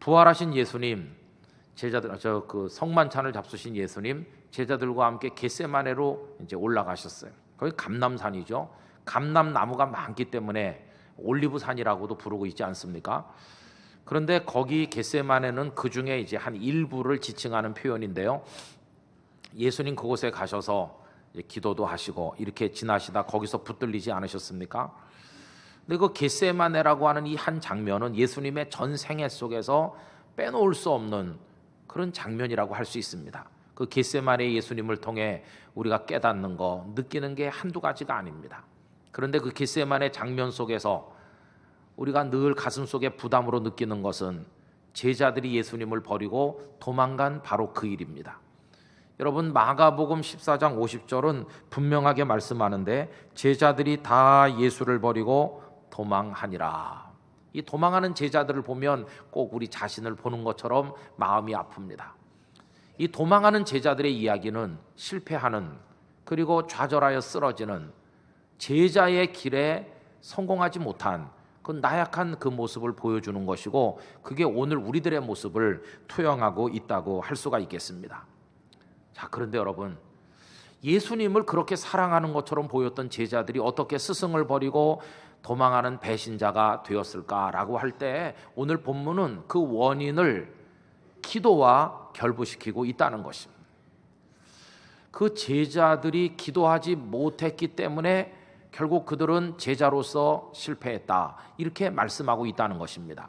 부활하신 예수님, 제자들 그 성만찬을 잡수신 예수님 제자들과 함께 겟세마네로 이제 올라가셨어요. 거기 감람산이죠. 감람나무가 많기 때문에 올리브산이라고도 부르고 있지 않습니까? 그런데 거기 겟세마네는 그 중에 이제 한 일부를 지칭하는 표현인데요. 예수님 그곳에 가셔서 기도도 하시고 이렇게 지나시다 거기서 붙들리지 않으셨습니까? 근데 그 겟세마네라고 하는 이 한 장면은 예수님의 전 생애 속에서 빼놓을 수 없는 그런 장면이라고 할 수 있습니다. 그 겟세마네 예수님을 통해 우리가 깨닫는 거, 느끼는 게 한두 가지가 아닙니다. 그런데 그 겟세마네 장면 속에서 우리가 늘 가슴속에 부담으로 느끼는 것은 제자들이 예수님을 버리고 도망간 바로 그 일입니다. 여러분, 마가복음 14장 50절은 분명하게 말씀하는데 제자들이 다 예수를 버리고 도망하니라. 이 도망하는 제자들을 보면 꼭 우리 자신을 보는 것처럼 마음이 아픕니다. 이 도망하는 제자들의 이야기는 실패하는, 그리고 좌절하여 쓰러지는, 제자의 길에 성공하지 못한 그 나약한 그 모습을 보여주는 것이고, 그게 오늘 우리들의 모습을 투영하고 있다고 할 수가 있겠습니다. 자, 그런데 여러분, 예수님을 그렇게 사랑하는 것처럼 보였던 제자들이 어떻게 스승을 버리고 도망하는 배신자가 되었을까라고 할 때 오늘 본문은 그 원인을 기도와 결부시키고 있다는 것입니다. 그 제자들이 기도하지 못했기 때문에 결국 그들은 제자로서 실패했다, 이렇게 말씀하고 있다는 것입니다.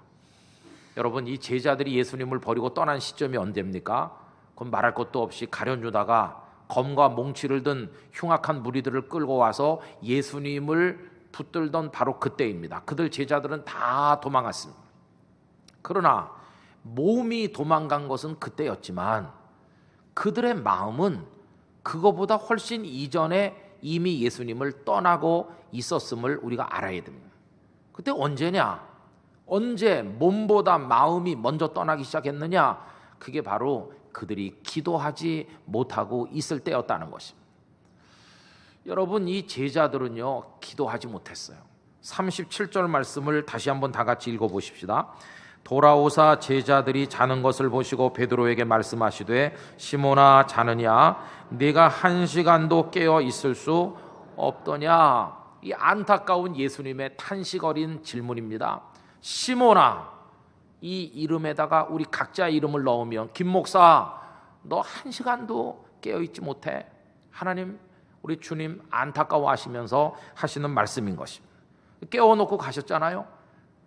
여러분, 이 제자들이 예수님을 버리고 떠난 시점이 언제입니까? 그건 말할 것도 없이 가룟 유다가 검과 몽치를 든 흉악한 무리들을 끌고 와서 예수님을 붙들던 바로 그때입니다. 그들 제자들은 다 도망갔습니다. 그러나 몸이 도망간 것은 그때였지만 그들의 마음은 그거보다 훨씬 이전에 이미 예수님을 떠나고 있었음을 우리가 알아야 됩니다. 그때 언제냐? 언제 몸보다 마음이 먼저 떠나기 시작했느냐? 그게 바로 그들이 기도하지 못하고 있을 때였다는 것입니다. 여러분, 이 제자들은요, 기도하지 못했어요. 37절 말씀을 다시 한번 다 같이 읽어보십시다. 돌아오사 제자들이 자는 것을 보시고 베드로에게 말씀하시되 시몬아, 자느냐? 네가 1시간도 깨어 있을 수 없더냐? 이 안타까운 예수님의 탄식 어린 질문입니다. 시몬아, 이 이름에다가 우리 각자 이름을 넣으면 김 목사, 너 1시간도 깨어 있지 못해? 하나님, 우리 주님 안타까워하시면서 하시는 말씀인 것입니다. 깨워놓고 가셨잖아요.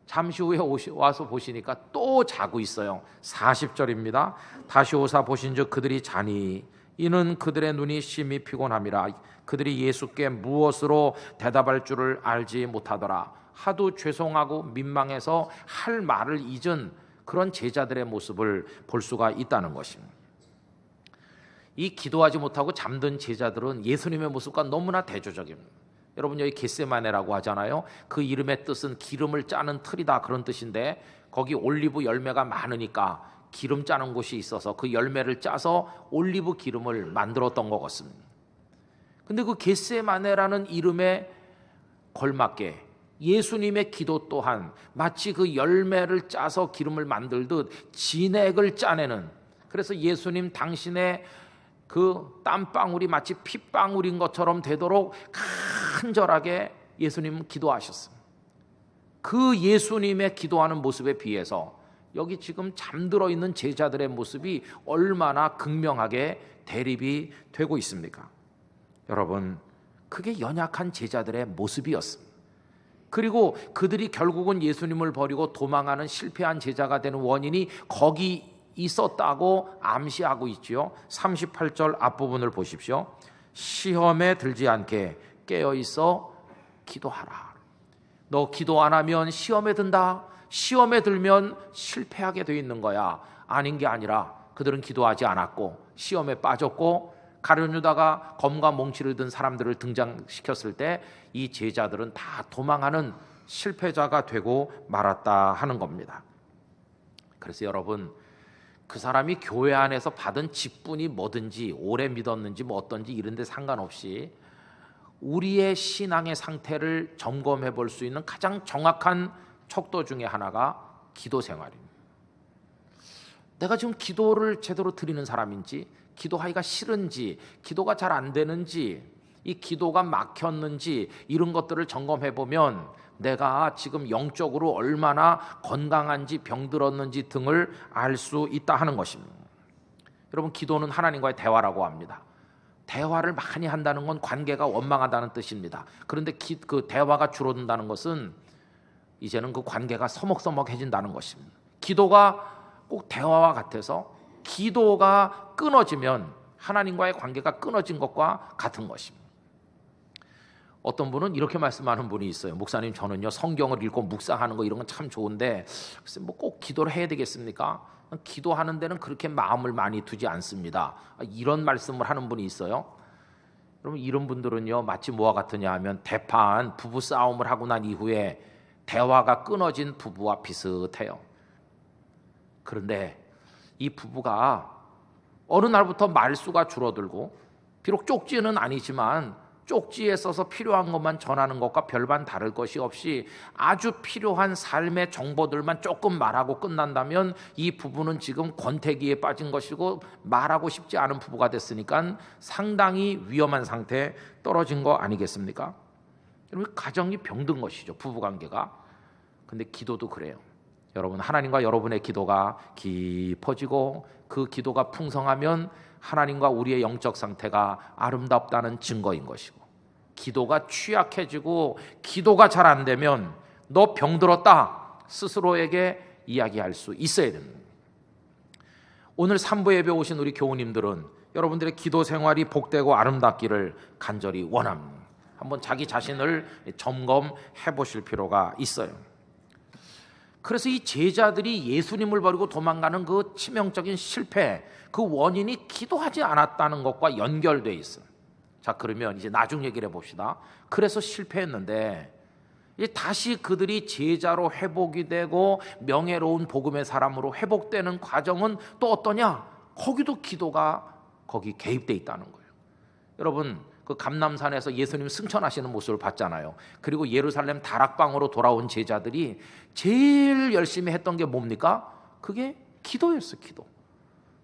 잠시 후에 와서 보시니까 또 자고 있어요. 40절입니다. 다시 오사 보신즉 그들이 자니 이는 그들의 눈이 심히 피곤함이라. 그들이 예수께 무엇으로 대답할 줄을 알지 못하더라. 하도 죄송하고 민망해서 할 말을 잊은 그런 제자들의 모습을 볼 수가 있다는 것입니다. 이 기도하지 못하고 잠든 제자들은 예수님의 모습과 너무나 대조적입니다. 여러분, 여기 겟세마네라고 하잖아요. 그 이름의 뜻은 기름을 짜는 틀이다, 그런 뜻인데 거기 올리브 열매가 많으니까 기름 짜는 곳이 있어서 그 열매를 짜서 올리브 기름을 만들었던 것 같습니다. 근데 그 겟세마네라는 이름에 걸맞게 예수님의 기도 또한 마치 그 열매를 짜서 기름을 만들듯 진액을 짜내는, 그래서 예수님 당신의 그 땀방울이 마치 핏방울인 것처럼 되도록 간절하게 예수님은 기도하셨습니다. 그 예수님의 기도하는 모습에 비해서 여기 지금 잠들어 있는 제자들의 모습이 얼마나 극명하게 대립이 되고 있습니까? 여러분, 그게 연약한 제자들의 모습이었습니다. 그리고 그들이 결국은 예수님을 버리고 도망하는 실패한 제자가 되는 원인이 거기 있었다고 암시하고 있지요. 38절 앞부분을 보십시오. 시험에 들지 않게 깨어있어 기도하라. 너 기도 안 하면 시험에 든다. 시험에 들면 실패하게 돼 있는 거야. 아닌 게 아니라 그들은 기도하지 않았고 시험에 빠졌고 가룟 유다가 검과 몽치를 든 사람들을 등장시켰을 때 이 제자들은 다 도망하는 실패자가 되고 말았다 하는 겁니다. 그래서 여러분, 그 사람이 교회 안에서 받은 직분이 뭐든지 오래 믿었는지 뭐 어떤지 이런 데 상관없이 우리의 신앙의 상태를 점검해 볼 수 있는 가장 정확한 척도 중에 하나가 기도 생활입니다. 내가 지금 기도를 제대로 드리는 사람인지, 기도하기가 싫은지, 기도가 잘 안 되는지, 이 기도가 막혔는지, 이런 것들을 점검해 보면 내가 지금 영적으로 얼마나 건강한지, 병들었는지 등을 알 수 있다 하는 것입니다. 여러분, 기도는 하나님과의 대화라고 합니다. 대화를 많이 한다는 건 관계가 원망하다는 뜻입니다. 그런데 그 대화가 줄어든다는 것은 이제는 그 관계가 서먹서먹해진다는 것입니다. 기도가 꼭 대화와 같아서, 기도가 끊어지면 하나님과의 관계가 끊어진 것과 같은 것입니다. 어떤 분은 이렇게 말씀하는 분이 있어요. 목사님, 저는요 성경을 읽고 묵상하는 거 이런 건 참 좋은데 글쎄 뭐 꼭 기도를 해야 되겠습니까? 기도하는 데는 그렇게 마음을 많이 두지 않습니다. 이런 말씀을 하는 분이 있어요. 여러분, 이런 분들은요 마치 뭐와 같으냐 하면 대판 부부 싸움을 하고 난 이후에 대화가 끊어진 부부와 비슷해요. 그런데 이 부부가 어느 날부터 말수가 줄어들고, 비록 쪽지는 아니지만 쪽지에 써서 필요한 것만 전하는 것과 별반 다를 것이 없이 아주 필요한 삶의 정보들만 조금 말하고 끝난다면 이 부부는 지금 권태기에 빠진 것이고 말하고 싶지 않은 부부가 됐으니까 상당히 위험한 상태에 떨어진 거 아니겠습니까? 여러분, 가정이 병든 것이죠, 부부관계가. 근데 기도도 그래요. 여러분, 하나님과 여러분의 기도가 깊어지고 그 기도가 풍성하면 하나님과 우리의 영적 상태가 아름답다는 증거인 것이고, 기도가 취약해지고 기도가 잘 안 되면 너 병들었다 스스로에게 이야기할 수 있어야 됩니다. 오늘 3부 예배 오신 우리 교우님들은 여러분들의 기도 생활이 복되고 아름답기를 간절히 원합니다. 한번 자기 자신을 점검해 보실 필요가 있어요. 그래서 이 제자들이 예수님을 버리고 도망가는 그 치명적인 실패, 그 원인이 기도하지 않았다는 것과 연결되어 있어요. 자, 그러면 이제 나중 얘기를 해봅시다. 그래서 실패했는데 이제 다시 그들이 제자로 회복이 되고 명예로운 복음의 사람으로 회복되는 과정은 또 어떠냐? 거기도 기도가 거기 개입되어 있다는 거예요. 여러분, 그 감람산에서 예수님 승천하시는 모습을 봤잖아요. 그리고 예루살렘 다락방으로 돌아온 제자들이 제일 열심히 했던 게 뭡니까? 그게 기도였어요. 기도.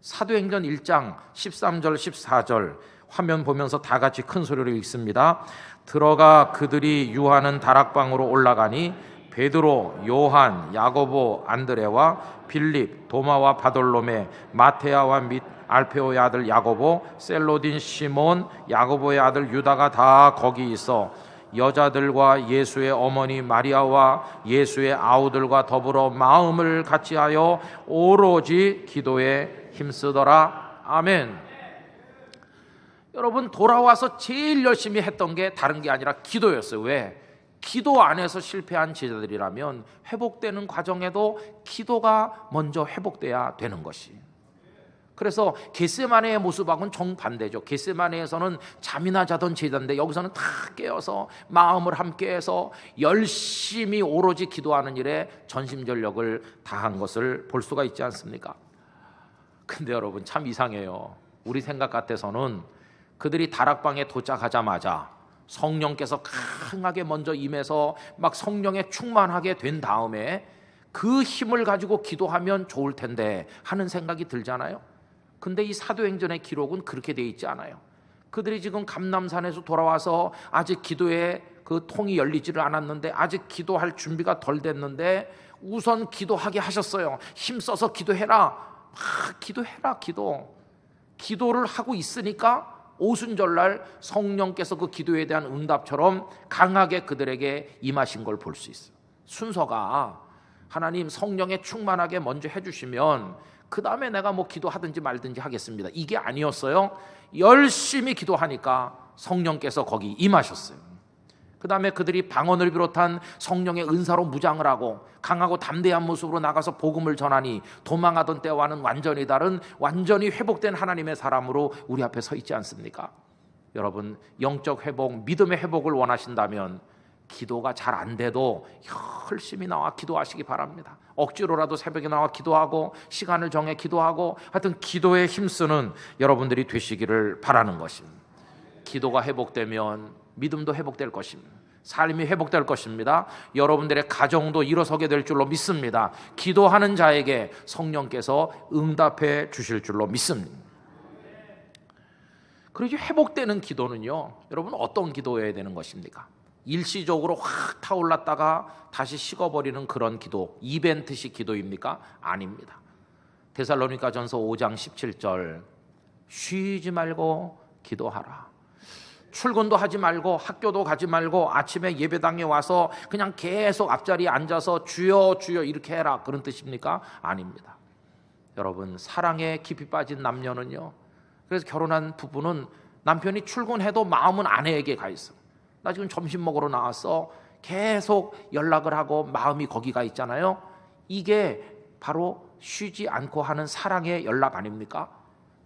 사도행전 1장 13절 14절 화면 보면서 다 같이 큰 소리로 읽습니다. 들어가 그들이 유하는 다락방으로 올라가니 베드로, 요한, 야고보, 안드레와 빌립, 도마와 바돌로메, 마테아와 및 알페오의 아들 야고보, 셀로딘 시몬, 야고보의 아들 유다가 다 거기 있어 여자들과 예수의 어머니 마리아와 예수의 아우들과 더불어 마음을 같이하여 오로지 기도에 힘쓰더라. 아멘. 여러분, 돌아와서 제일 열심히 했던 게 다른 게 아니라 기도였어요. 왜? 기도 안에서 실패한 제자들이라면 회복되는 과정에도 기도가 먼저 회복돼야 되는 것이. 그래서 겟세마네의 모습하고는 정반대죠. 겟세마네에서는 잠이나 자던 제자인데 여기서는 다 깨어서 마음을 함께해서 열심히 오로지 기도하는 일에 전심전력을 다한 것을 볼 수가 있지 않습니까? 근데 여러분, 참 이상해요. 우리 생각 같아서는 그들이 다락방에 도착하자마자 성령께서 강하게 먼저 임해서 막 성령에 충만하게 된 다음에 그 힘을 가지고 기도하면 좋을 텐데 하는 생각이 들잖아요. 근데 이 사도행전의 기록은 그렇게 돼 있지 않아요. 그들이 지금 감람산에서 돌아와서 아직 기도의 그 통이 열리지를 않았는데, 아직 기도할 준비가 덜 됐는데 우선 기도하게 하셨어요. 힘써서 기도해라. 기도해라. 기도를 하고 있으니까 오순절날 성령께서 그 기도에 대한 응답처럼 강하게 그들에게 임하신 걸 볼 수 있어요. 순서가 하나님 성령에 충만하게 먼저 해주시면 그 다음에 내가 뭐 기도하든지 말든지 하겠습니다, 이게 아니었어요. 열심히 기도하니까 성령께서 거기 임하셨어요. 그 다음에 그들이 방언을 비롯한 성령의 은사로 무장을 하고 강하고 담대한 모습으로 나가서 복음을 전하니 도망하던 때와는 완전히 다른, 완전히 회복된 하나님의 사람으로 우리 앞에 서 있지 않습니까? 여러분, 영적 회복, 믿음의 회복을 원하신다면 기도가 잘 안 돼도 열심히 나와 기도하시기 바랍니다. 억지로라도 새벽에 나와 기도하고 시간을 정해 기도하고, 하여튼 기도에 힘쓰는 여러분들이 되시기를 바라는 것입니다. 기도가 회복되면 믿음도 회복될 것입니다. 삶이 회복될 것입니다. 여러분들의 가정도 일어서게 될 줄로 믿습니다. 기도하는 자에게 성령께서 응답해 주실 줄로 믿습니다. 그리고 회복되는 기도는요, 여러분 어떤 기도해야 되는 것입니까? 일시적으로 확 타올랐다가 다시 식어버리는 그런 기도, 이벤트식 기도입니까? 아닙니다. 데살로니가전서 5장 17절, 쉬지 말고 기도하라. 출근도 하지 말고 학교도 가지 말고 아침에 예배당에 와서 그냥 계속 앞자리에 앉아서 주여 주여 이렇게 해라, 그런 뜻입니까? 아닙니다. 여러분, 사랑에 깊이 빠진 남녀는요, 그래서 결혼한 부부는 남편이 출근해도 마음은 아내에게 가 있어. 나 지금 점심 먹으러 나왔어. 계속 연락을 하고 마음이 거기가 있잖아요. 이게 바로 쉬지 않고 하는 사랑의 연락 아닙니까?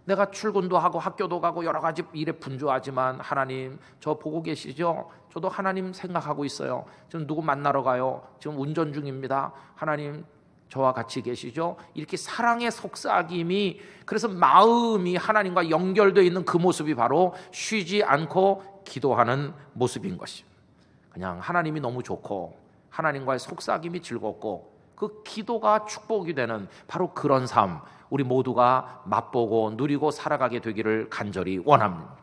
내가 출근도 하고 학교도 가고 여러 가지 일에 분주하지만 하나님, 저 보고 계시죠? 저도 하나님 생각하고 있어요. 지금 누구 만나러 가요? 지금 운전 중입니다. 하나님, 저와 같이 계시죠? 이렇게 사랑의 속삭임이, 그래서 마음이 하나님과 연결되어 있는 그 모습이 바로 쉬지 않고 기도하는 모습인 것입니다. 그냥 하나님이 너무 좋고 하나님과의 속삭임이 즐겁고 그 기도가 축복이 되는 바로 그런 삶, 우리 모두가 맛보고 누리고 살아가게 되기를 간절히 원합니다.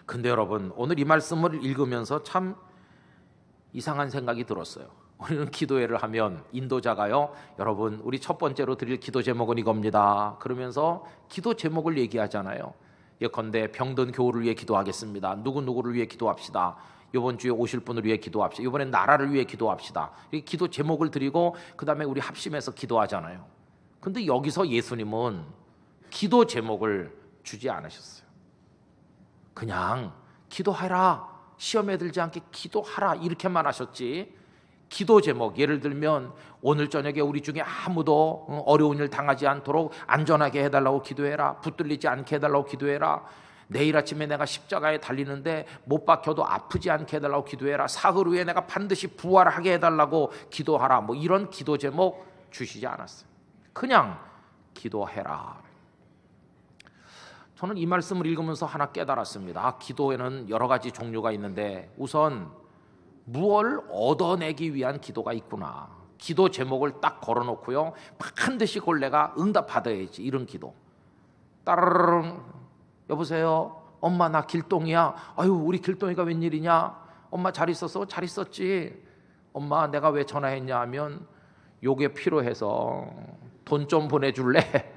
근데 여러분, 오늘 이 말씀을 읽으면서 참 이상한 생각이 들었어요. 우리는 기도회를 하면 인도자가요, 여러분 우리 첫 번째로 드릴 기도 제목은 이겁니다, 그러면서 기도 제목을 얘기하잖아요. 예컨대 병든 교우를 위해 기도하겠습니다. 누구누구를 위해 기도합시다. 이번 주에 오실 분을 위해 기도합시다. 이번엔 나라를 위해 기도합시다. 이렇게 기도 제목을 드리고 그 다음에 우리 합심해서 기도하잖아요. 근데 여기서 예수님은 기도 제목을 주지 않으셨어요. 그냥 기도하라, 시험에 들지 않게 기도하라, 이렇게만 하셨지, 기도 제목, 예를 들면 오늘 저녁에 우리 중에 아무도 어려운 일 당하지 않도록 안전하게 해달라고 기도해라, 붙들리지 않게 해달라고 기도해라, 내일 아침에 내가 십자가에 달리는데 못 박혀도 아프지 않게 해달라고 기도해라, 사흘 후에 내가 반드시 부활하게 해달라고 기도하라, 뭐 이런 기도 제목 주시지 않았어요. 그냥 기도해라. 저는 이 말씀을 읽으면서 하나 깨달았습니다. 기도에는 여러 가지 종류가 있는데 우선 무엇을 얻어내기 위한 기도가 있구나. 기도 제목을 딱 걸어놓고요, 반드시 그걸 내가 응답받아야지, 이런 기도. 따르릉, 여보세요, 엄마 나 길동이야. 아유, 우리 길동이가 웬일이냐? 엄마 잘 있었어? 잘 있었지. 엄마 내가 왜 전화했냐 하면 요게 필요해서 돈 좀 보내줄래?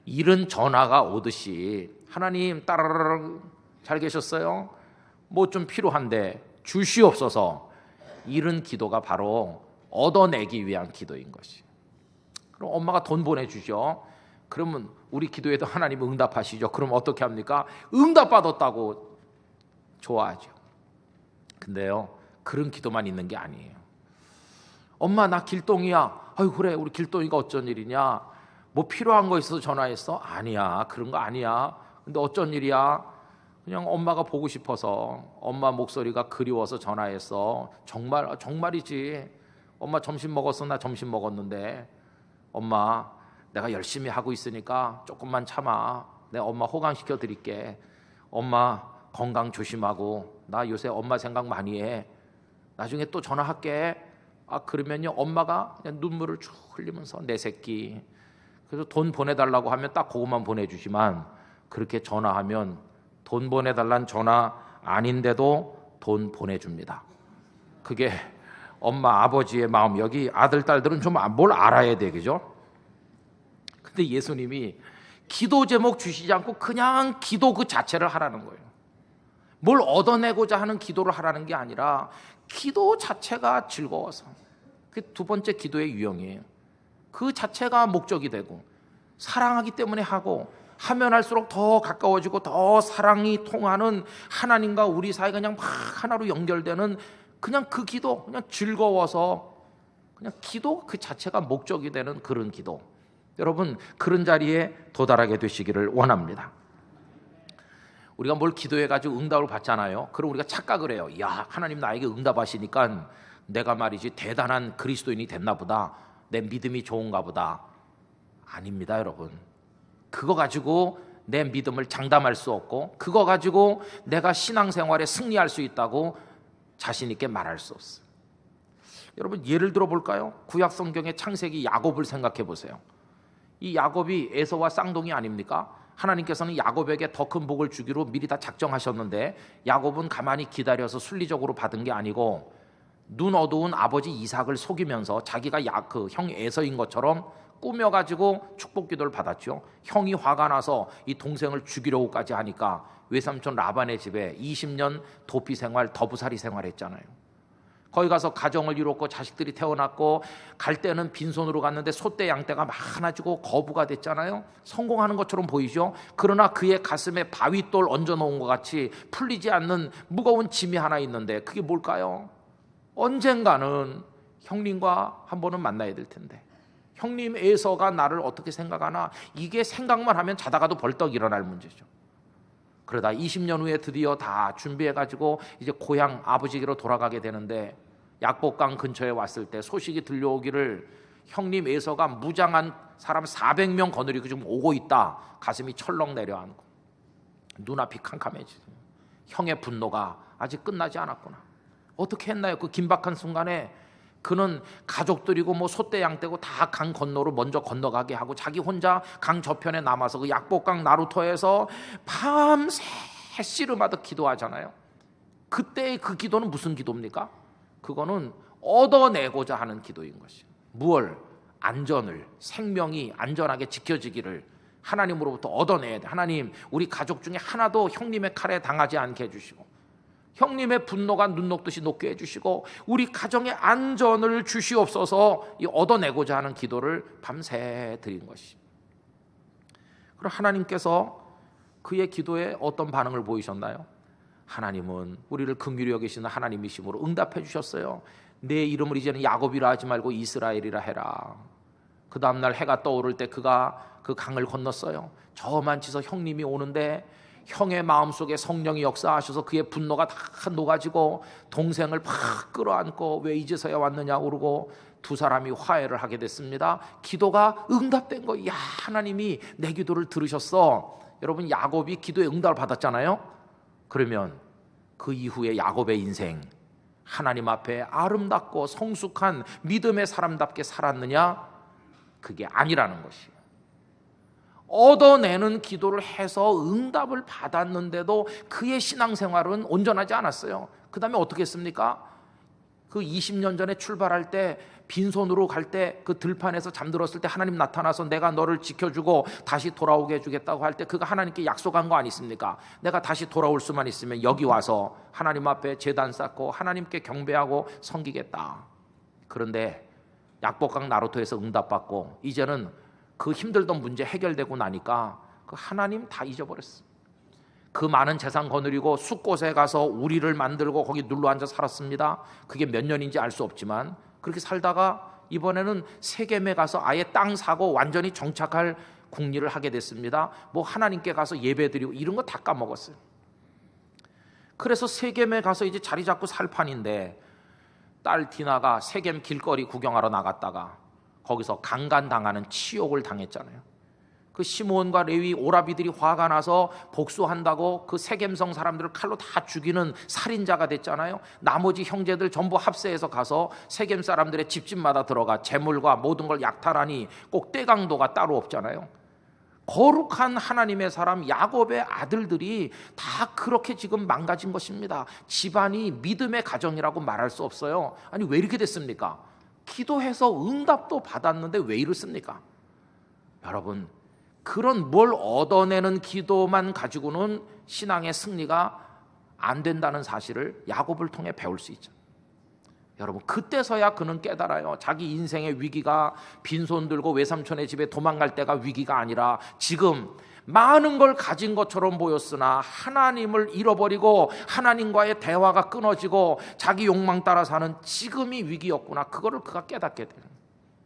이런 전화가 오듯이 하나님 따르릉, 잘 계셨어요? 뭐 좀 필요한데 주시옵소서. 이런 기도가 바로 얻어내기 위한 기도인 것이. 그럼 엄마가 돈 보내주죠. 그러면 우리 기도에도 하나님 응답하시죠. 그럼 어떻게 합니까? 응답받았다고 좋아하죠. 근데요, 그런 기도만 있는 게 아니에요. 엄마 나 길동이야. 아유 그래, 우리 길동이가 어쩐 일이냐? 뭐 필요한 거 있어서 전화했어? 아니야, 그런 거 아니야. 근데 어쩐 일이야? 그냥 엄마가 보고 싶어서, 엄마 목소리가 그리워서 전화했어. 정말이지. 엄마 점심 먹었어? 나 점심 먹었는데. 엄마 내가 열심히 하고 있으니까 조금만 참아. 내가 엄마 호강시켜 드릴게. 엄마 건강 조심하고, 나 요새 엄마 생각 많이 해. 나중에 또 전화할게. 아 그러면요, 엄마가 그냥 눈물을 쭉 흘리면서 내 새끼. 그래서 돈 보내달라고 하면 딱 그것만 보내주지만, 그렇게 전화하면 돈 보내달란 전화 아닌데도 돈 보내줍니다. 그게 엄마 아버지의 마음. 여기 아들 딸들은 좀 뭘 알아야 되겠죠. 근데 예수님이 기도 제목 주시지 않고 그냥 기도 그 자체를 하라는 거예요. 뭘 얻어내고자 하는 기도를 하라는 게 아니라 기도 자체가 즐거워서. 그게 두 번째 기도의 유형이에요. 그 자체가 목적이 되고 사랑하기 때문에 하고, 하면 할수록 더 가까워지고 더 사랑이 통하는, 하나님과 우리 사이가 그냥 막 하나로 연결되는, 그냥 그 기도, 그냥 즐거워서 그냥 기도 그 자체가 목적이 되는 그런 기도. 여러분 그런 자리에 도달하게 되시기를 원합니다. 우리가 뭘 기도해가지고 응답을 받잖아요. 그럼 우리가 착각을 해요. 야, 하나님 나에게 응답하시니까 내가 말이지 대단한 그리스도인이 됐나 보다, 내 믿음이 좋은가 보다. 아닙니다 여러분. 그거 가지고 내 믿음을 장담할 수 없고 그거 가지고 내가 신앙생활에 승리할 수 있다고 자신 있게 말할 수 없어요. 여러분 예를 들어 볼까요? 구약 성경의 창세기 야곱을 생각해 보세요. 이 야곱이 에서와 쌍둥이 아닙니까? 하나님께서는 야곱에게 더 큰 복을 주기로 미리 다 작정하셨는데 야곱은 가만히 기다려서 순리적으로 받은 게 아니고 눈 어두운 아버지 이삭을 속이면서 자기가 그 형 에서인 것처럼 꾸며가지고 축복기도를 받았죠. 형이 화가 나서 이 동생을 죽이려고까지 하니까 외삼촌 라반의 집에 20년 도피 생활, 더부살이 생활했잖아요. 거기 가서 가정을 이뤘고 자식들이 태어났고 갈 때는 빈손으로 갔는데 소떼 양떼가 많아지고 거부가 됐잖아요. 성공하는 것처럼 보이죠. 그러나 그의 가슴에 바위돌 얹어놓은 것 같이 풀리지 않는 무거운 짐이 하나 있는데 그게 뭘까요? 언젠가는 형님과 한 번은 만나야 될 텐데 형님 에서가 나를 어떻게 생각하나, 이게 생각만 하면 자다가도 벌떡 일어날 문제죠. 그러다 20년 후에 드디어 다 준비해가지고 이제 고향 아버지에게로 돌아가게 되는데 약복강 근처에 왔을 때 소식이 들려오기를 형님 에서가 무장한 사람 400명 거느리고 지금 오고 있다. 가슴이 철렁 내려앉고 눈앞이 캄캄해지죠. 형의 분노가 아직 끝나지 않았구나. 어떻게 했나요? 그 긴박한 순간에 그는 가족들이고 뭐 소떼 양떼고 다 강 건너로 먼저 건너가게 하고 자기 혼자 강 저편에 남아서 그 약복강 나루터에서 밤새 씨름하듯 기도하잖아요. 그때의 그 기도는 무슨 기도입니까? 그거는 얻어내고자 하는 기도인 것이에요. 무얼? 안전을, 생명이 안전하게 지켜지기를 하나님으로부터 얻어내야 돼. 하나님, 우리 가족 중에 하나도 형님의 칼에 당하지 않게 해주시고 형님의 분노가 눈 녹듯이 녹게 해주시고 우리 가정의 안전을 주시옵소서, 이 얻어내고자 하는 기도를 밤새 드린 것입니다. 그럼 하나님께서 그의 기도에 어떤 반응을 보이셨나요? 하나님은 우리를 긍휼히 여기시는 하나님이심으로 응답해 주셨어요. 내 이름을 이제는 야곱이라 하지 말고 이스라엘이라 해라. 그 다음날 해가 떠오를 때 그가 그 강을 건넜어요. 저만 치서 형님이 오는데 형의 마음속에 성령이 역사하셔서 그의 분노가 다 녹아지고 동생을 팍 끌어안고 왜 이제서야 왔느냐 그러고 두 사람이 화해를 하게 됐습니다. 기도가 응답된 거예요. 야, 하나님이 내 기도를 들으셨어. 여러분, 야곱이 기도에 응답을 받았잖아요. 그러면 그 이후에 야곱의 인생, 하나님 앞에 아름답고 성숙한 믿음의 사람답게 살았느냐? 그게 아니라는 것이에요. 얻어내는 기도를 해서 응답을 받았는데도 그의 신앙생활은 온전하지 않았어요. 그 다음에 어떻게 했습니까? 그 20년 전에 출발할 때 빈손으로 갈 때 그 들판에서 잠들었을 때 하나님 나타나서 내가 너를 지켜주고 다시 돌아오게 해주겠다고 할 때 그가 하나님께 약속한 거 아니십니까? 내가 다시 돌아올 수만 있으면 여기 와서 하나님 앞에 제단 쌓고 하나님께 경배하고 섬기겠다. 그런데 약복강 나루토에서 응답받고 이제는 그 힘들던 문제 해결되고 나니까 그 하나님 다 잊어버렸어. 그 많은 재산 거느리고 숲곳에 가서 우리를 만들고 거기 눌러앉아 살았습니다. 그게 몇 년인지 알 수 없지만 그렇게 살다가 이번에는 세겜에 가서 아예 땅 사고 완전히 정착할 국리를 하게 됐습니다. 뭐 하나님께 가서 예배드리고 이런 거 다 까먹었어요. 그래서 세겜에 가서 이제 자리 잡고 살 판인데 딸 디나가 세겜 길거리 구경하러 나갔다가 거기서 강간당하는 치욕을 당했잖아요. 그 시므온과 레위 오라비들이 화가 나서 복수한다고 그 세겜성 사람들을 칼로 다 죽이는 살인자가 됐잖아요. 나머지 형제들 전부 합세해서 가서 세겜 사람들의 집집마다 들어가 재물과 모든 걸 약탈하니 꼭 떼강도가 따로 없잖아요. 거룩한 하나님의 사람 야곱의 아들들이 다 그렇게 지금 망가진 것입니다. 집안이 믿음의 가정이라고 말할 수 없어요. 아니 왜 이렇게 됐습니까? 기도해서 응답도 받았는데 왜 이렇습니까? 여러분, 그런 뭘 얻어내는 기도만 가지고는 신앙의 승리가 안 된다는 사실을 야곱을 통해 배울 수 있죠. 여러분, 그때서야 그는 깨달아요. 자기 인생의 위기가 빈손 들고 외삼촌의 집에 도망갈 때가 위기가 아니라 지금 많은 걸 가진 것처럼 보였으나 하나님을 잃어버리고 하나님과의 대화가 끊어지고 자기 욕망 따라 사는 지금이 위기였구나. 그거를 그가 깨닫게 돼요.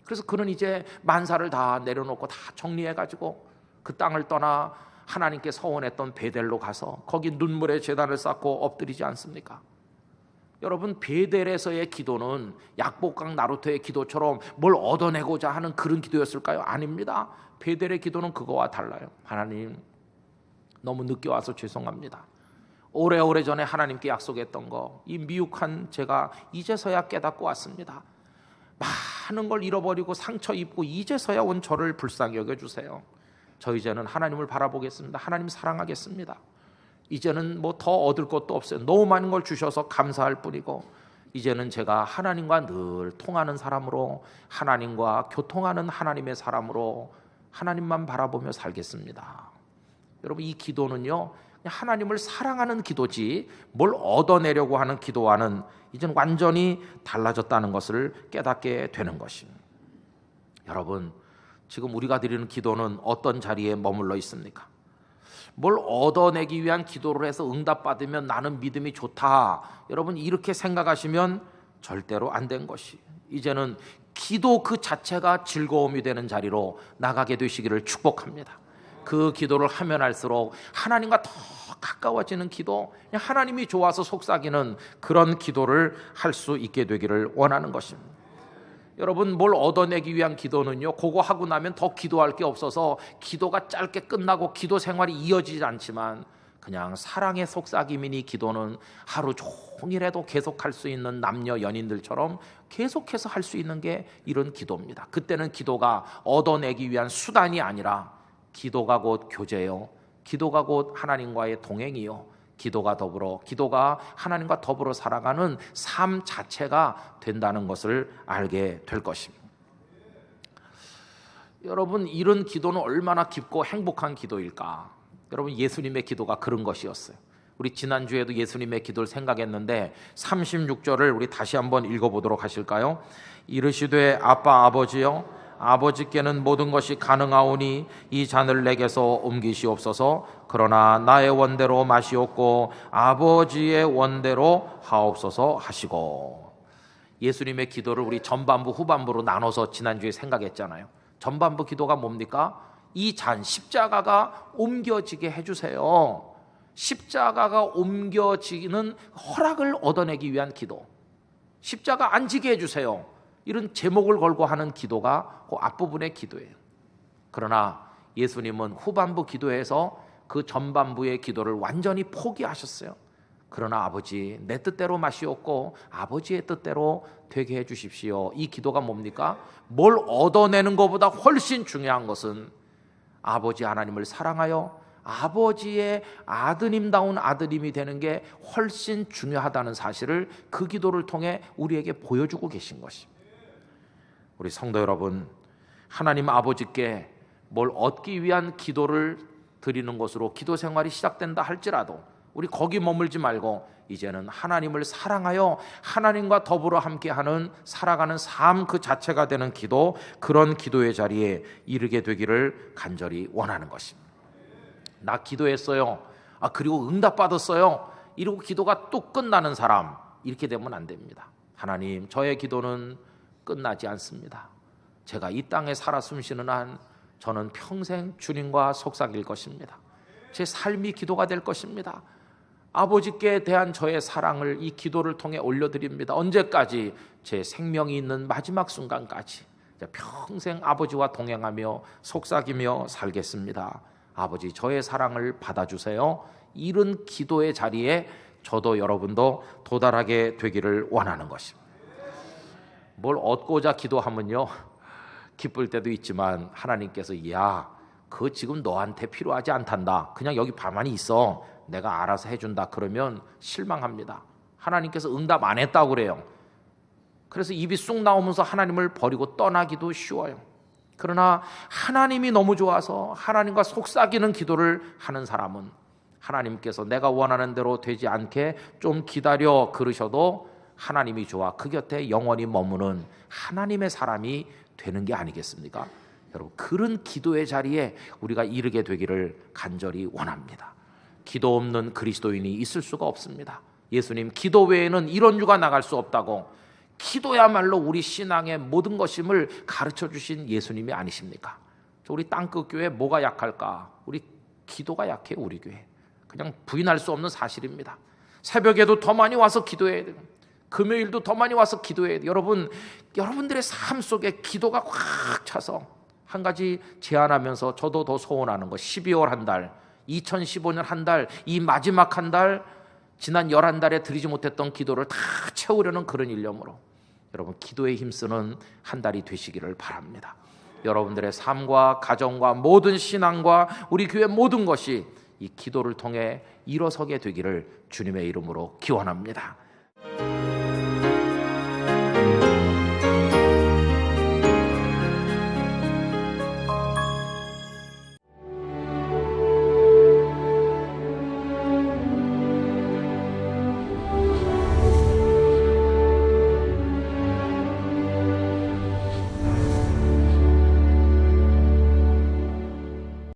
그래서 그는 이제 만사를 다 내려놓고 다 정리해가지고 그 땅을 떠나 하나님께 서원했던 베델로 가서 거기 눈물의 제단을 쌓고 엎드리지 않습니까? 여러분, 베델에서의 기도는 약복강 나루토의 기도처럼 뭘 얻어내고자 하는 그런 기도였을까요? 아닙니다. 베델의 기도는 그거와 달라요. 하나님, 너무 늦게 와서 죄송합니다. 오래오래 전에 하나님께 약속했던 거, 이 미혹한 제가 이제서야 깨닫고 왔습니다. 많은 걸 잃어버리고 상처 입고 이제서야 온 저를 불쌍히 여겨주세요. 저 이제는 하나님을 바라보겠습니다. 하나님 사랑하겠습니다. 이제는 뭐 더 얻을 것도 없어요. 너무 많은 걸 주셔서 감사할 뿐이고, 이제는 제가 하나님과 늘 통하는 사람으로, 하나님과 교통하는 하나님의 사람으로 하나님만 바라보며 살겠습니다. 여러분, 이 기도는요, 하나님을 사랑하는 기도지 뭘 얻어내려고 하는 기도와는 이제는 완전히 달라졌다는 것을 깨닫게 되는 것입니다. 여러분, 지금 우리가 드리는 기도는 어떤 자리에 머물러 있습니까? 뭘 얻어내기 위한 기도를 해서 응답받으면 나는 믿음이 좋다, 여러분 이렇게 생각하시면 절대로 안 된 것이, 이제는 기도 그 자체가 즐거움이 되는 자리로 나가게 되시기를 축복합니다. 그 기도를 하면 할수록 하나님과 더 가까워지는 기도, 하나님이 좋아서 속삭이는 그런 기도를 할 수 있게 되기를 원하는 것입니다. 여러분, 뭘 얻어내기 위한 기도는요, 그거 하고 나면 더 기도할 게 없어서 기도가 짧게 끝나고 기도 생활이 이어지지 않지만, 그냥 사랑의 속삭임이니 기도는 하루 종일해도 계속할 수 있는 남녀 연인들처럼 계속해서 할 수 있는 게 이런 기도입니다. 그때는 기도가 얻어내기 위한 수단이 아니라 기도가 곧 교제요, 기도가 곧 하나님과의 동행이요, 기도가 하나님과 더불어 살아가는 삶 자체가 된다는 것을 알게 될 것입니다. 여러분, 이런 기도는 얼마나 깊고 행복한 기도일까? 여러분, 예수님의 기도가 그런 것이었어요. 우리 지난주에도 예수님의 기도를 생각했는데 36절을 우리 다시 한번 읽어보도록 하실까요? 이르시되 아빠 아버지여, 아버지께는 모든 것이 가능하오니 이 잔을 내게서 옮기시옵소서. 그러나 나의 원대로 마시옵고 아버지의 원대로 하옵소서 하시고. 예수님의 기도를 우리 전반부 후반부로 나눠서 지난주에 생각했잖아요. 전반부 기도가 뭡니까? 이 잔, 십자가가 옮겨지게 해주세요. 십자가가 옮겨지는 허락을 얻어내기 위한 기도, 십자가 안 지게 해주세요, 이런 제목을 걸고 하는 기도가 그 앞부분의 기도예요. 그러나 예수님은 후반부 기도에서 그 전반부의 기도를 완전히 포기하셨어요. 그러나 아버지, 내 뜻대로 마시옵고 아버지의 뜻대로 되게 해 주십시오. 이 기도가 뭡니까? 뭘 얻어내는 것보다 훨씬 중요한 것은 아버지 하나님을 사랑하여 아버지의 아드님다운 아드님이 되는 게 훨씬 중요하다는 사실을 그 기도를 통해 우리에게 보여주고 계신 것입니다. 우리 성도 여러분, 하나님 아버지께 뭘 얻기 위한 기도를 드리는 것으로 기도 생활이 시작된다 할지라도 우리 거기 머물지 말고 이제는 하나님을 사랑하여 하나님과 더불어 함께하는 살아가는 삶 그 자체가 되는 기도, 그런 기도의 자리에 이르게 되기를 간절히 원하는 것입니다. 나 기도했어요, 그리고 응답받았어요, 이러고 기도가 또 끝나는 사람, 이렇게 되면 안 됩니다. 하나님, 저의 기도는 끝나지 않습니다. 제가 이 땅에 살아 숨쉬는 한 저는 평생 주님과 속삭일 것입니다. 제 삶이 기도가 될 것입니다. 아버지께 대한 저의 사랑을 이 기도를 통해 올려드립니다. 언제까지? 제 생명이 있는 마지막 순간까지 평생 아버지와 동행하며 속삭이며 살겠습니다. 아버지, 저의 사랑을 받아주세요. 이런 기도의 자리에 저도 여러분도 도달하게 되기를 원하는 것입니다. 뭘 얻고자 기도하면요, 기쁠 때도 있지만 하나님께서 그거 지금 너한테 필요하지 않단다, 그냥 여기 가만히 있어, 내가 알아서 해준다, 그러면 실망합니다. 하나님께서 응답 안 했다고 그래요. 그래서 입이 쑥 나오면서 하나님을 버리고 떠나기도 쉬워요. 그러나 하나님이 너무 좋아서 하나님과 속삭이는 기도를 하는 사람은 하나님께서 내가 원하는 대로 되지 않게 좀 기다려 그러셔도 하나님이 좋아 그 곁에 영원히 머무는 하나님의 사람이 되는 게 아니겠습니까? 여러분, 그런 기도의 자리에 우리가 이르게 되기를 간절히 원합니다. 기도 없는 그리스도인이 있을 수가 없습니다. 예수님, 기도 외에는 이런 유가 나갈 수 없다고, 기도야말로 우리 신앙의 모든 것임을 가르쳐 주신 예수님이 아니십니까? 우리 땅끝 교회 뭐가 약할까? 우리 기도가 약해요. 우리 교회 그냥 부인할 수 없는 사실입니다. 새벽에도 더 많이 와서 기도해야 돼요. 금요일도 더 많이 와서 기도해야 돼요. 여러분들의 삶 속에 기도가 꽉 차서 한 가지 제안하면서 저도 더 소원하는 거, 12월 한 달 2015년 한 달, 이 마지막 한 달, 지난 11달에 드리지 못했던 기도를 다 채우려는 그런 일념으로 여러분 기도에 힘쓰는 한 달이 되시기를 바랍니다. 여러분들의 삶과 가정과 모든 신앙과 우리 교회 모든 것이 이 기도를 통해 일어서게 되기를 주님의 이름으로 기원합니다.